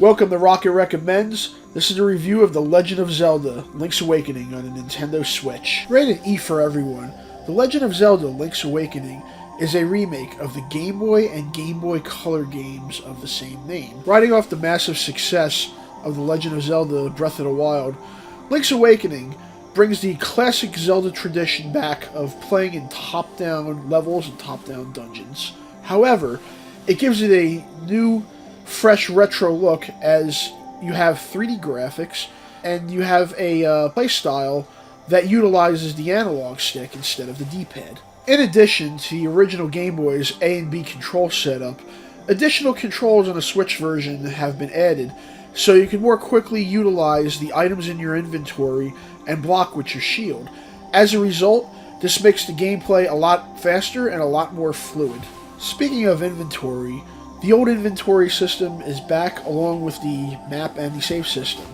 Welcome to Rocket Recommends. This is a review of The Legend of Zelda: Link's Awakening on a Nintendo Switch. Rated E for everyone, The Legend of Zelda: Link's Awakening is a remake of the Game Boy and Game Boy Color games of the same name. Riding off the massive success of The Legend of Zelda: Breath of the Wild, Link's Awakening brings the classic Zelda tradition back of playing in top-down levels and top-down dungeons. However, it gives it a new, fresh retro look as you have 3D graphics and you have a playstyle that utilizes the analog stick instead of the D-pad. In addition to the original Game Boy's A and B control setup, additional controls on the Switch version have been added so you can more quickly utilize the items in your inventory and block with your shield. As a result, this makes the gameplay a lot faster and a lot more fluid. Speaking of inventory, the old inventory system is back along with the map and the save system.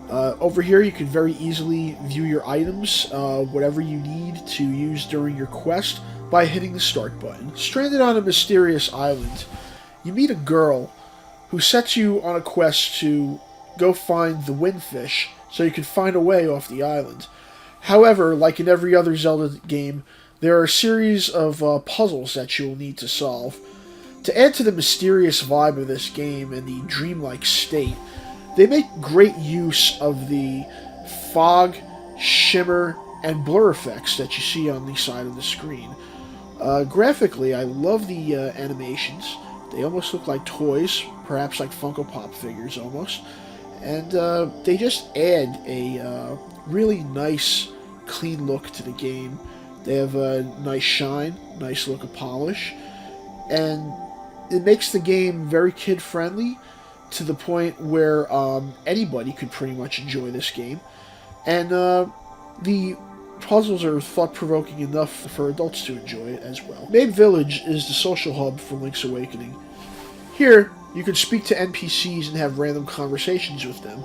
Over here you can very easily view your items, whatever you need to use during your quest, by hitting the start button. Stranded on a mysterious island, you meet a girl who sets you on a quest to go find the windfish so you can find a way off the island. However, like in every other Zelda game, there are a series of puzzles that you will need to solve. To add to the mysterious vibe of this game and the dreamlike state, they make great use of the fog, shimmer, and blur effects that you see on the side of the screen. Graphically, I love the animations. They almost look like toys, perhaps like Funko Pop figures almost. And they just add a really nice, clean look to the game. They have a nice shine, nice look of polish, and it makes the game very kid-friendly to the point where anybody could pretty much enjoy this game. And the puzzles are thought-provoking enough for adults to enjoy it as well. Mabe Village is the social hub for Link's Awakening. Here, you can speak to NPCs and have random conversations with them.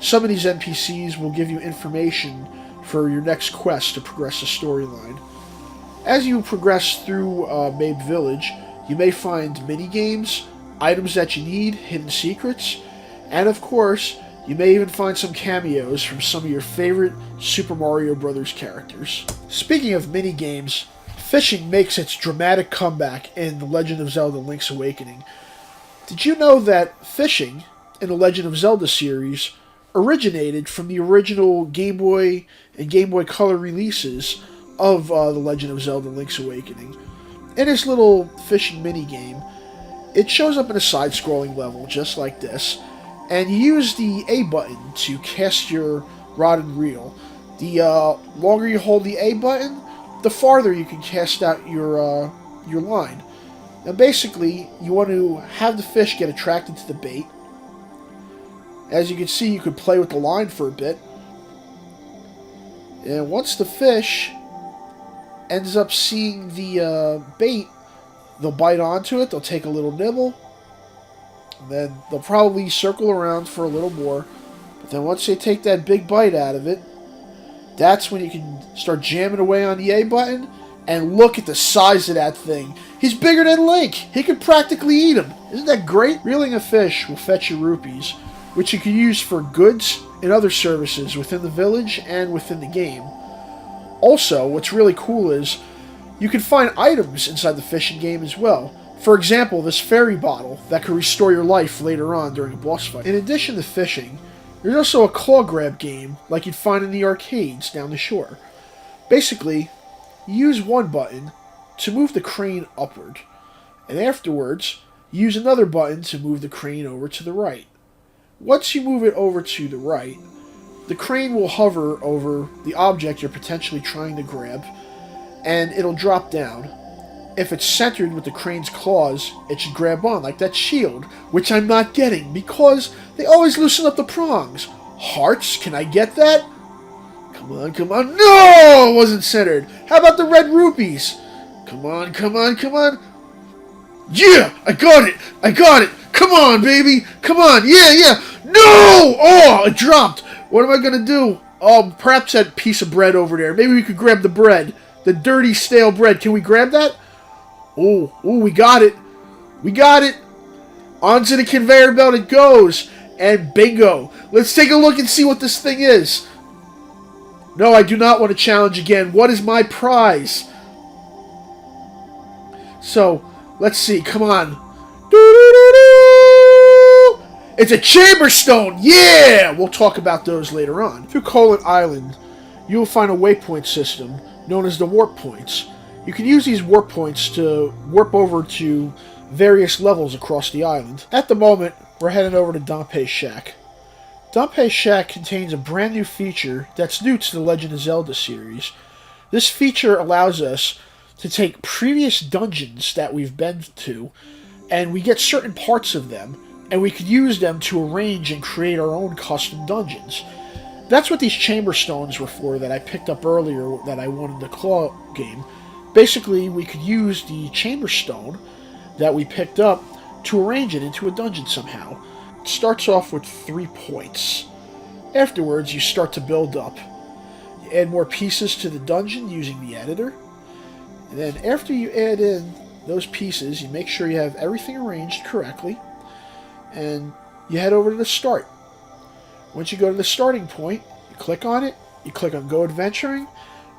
Some of these NPCs will give you information for your next quest to progress the storyline. As you progress through Mabe Village, you may find mini-games, items that you need, hidden secrets, and of course, you may even find some cameos from some of your favorite Super Mario Bros. Characters. Speaking of mini-games, fishing makes its dramatic comeback in The Legend of Zelda: Link's Awakening. Did you know that fishing in the Legend of Zelda series originated from the original Game Boy and Game Boy Color releases of The Legend of Zelda: Link's Awakening? In this little fishing minigame, it shows up in a side-scrolling level just like this, and you use the A button to cast your rod and reel. The longer you hold the A button, the farther you can cast out your line. Now basically, you want to have the fish get attracted to the bait. As you can see, you could play with the line for a bit. And once the fish ends up seeing the bait, they'll bite onto it, they'll take a little nibble, and then they'll probably circle around for a little more. But then once they take that big bite out of it, that's when you can start jamming away on the A button, and look at the size of that thing. He's bigger than Link! He could practically eat him! Isn't that great? Reeling a fish will fetch you rupees, which you can use for goods and other services within the village and within the game. Also, what's really cool is you can find items inside the fishing game as well. For example, this fairy bottle that could restore your life later on during a boss fight. In addition to fishing, there's also a claw grab game like you'd find in the arcades down the shore. Basically, you use one button to move the crane upward, and afterwards, you use another button to move the crane over to the right. Once you move it over to the right, the crane will hover over the object you're potentially trying to grab, and it'll drop down. If it's centered with the crane's claws, it should grab on, like that shield, which I'm not getting, because they always loosen up the prongs. Hearts, can I get that? Come on, come on. No! It wasn't centered. How about the red rupees? Come on, come on, come on. Yeah! I got it! I got it! Come on, baby! Come on! Yeah, yeah! No! Oh, it dropped! What am I gonna do? Oh, perhaps that piece of bread over there. Maybe we could grab the bread. The dirty, stale bread. Can we grab that? Oh, we got it. We got it. Onto the conveyor belt it goes. And bingo! Let's take a look and see what this thing is. No, I do not want to challenge again. What is my prize? So, let's see. Come on. It's a chamber stone! Yeah! We'll talk about those later on. Through Colon Island, you will find a waypoint system known as the warp points. You can use these warp points to warp over to various levels across the island. At the moment, we're heading over to Dampé's Shack. Dampé's Shack contains a brand new feature that's new to the Legend of Zelda series. This feature allows us to take previous dungeons that we've been to, and we get certain parts of them, and we could use them to arrange and create our own custom dungeons. That's what these chamber stones were for that I picked up earlier that I won in the claw game. Basically, we could use the chamber stone that we picked up to arrange it into a dungeon somehow. It starts off with 3 points. Afterwards, you start to build up. You add more pieces to the dungeon using the editor. And then after you add in those pieces, you make sure you have everything arranged correctly. And you head over to the start. Once you go to the starting point, you click on it, you click on Go Adventuring,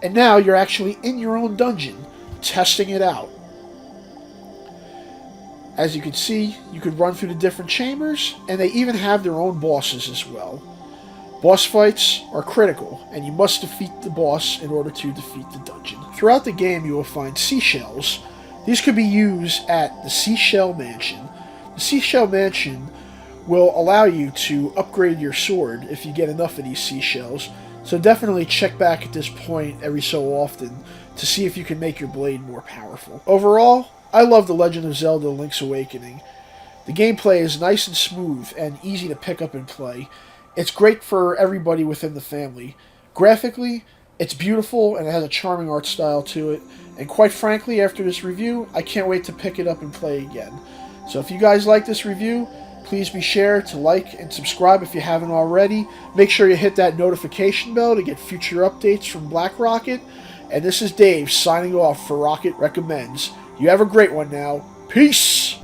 and now you're actually in your own dungeon, testing it out. As you can see, you could run through the different chambers, and they even have their own bosses as well. Boss fights are critical, and you must defeat the boss in order to defeat the dungeon. Throughout the game, you will find seashells. These could be used at the Seashell Mansion. The Seashell Mansion will allow you to upgrade your sword if you get enough of these seashells, so definitely check back at this point every so often to see if you can make your blade more powerful. Overall, I love The Legend of Zelda Link's Awakening. The gameplay is nice and smooth and easy to pick up and play. It's great for everybody within the family. Graphically, it's beautiful and it has a charming art style to it, and quite frankly, after this review, I can't wait to pick it up and play again. So if you guys like this review, please be sure to like and subscribe if you haven't already. Make sure you hit that notification bell to get future updates from Black Rocket. And this is Dave signing off for Rocket Recommends. You have a great one now. Peace!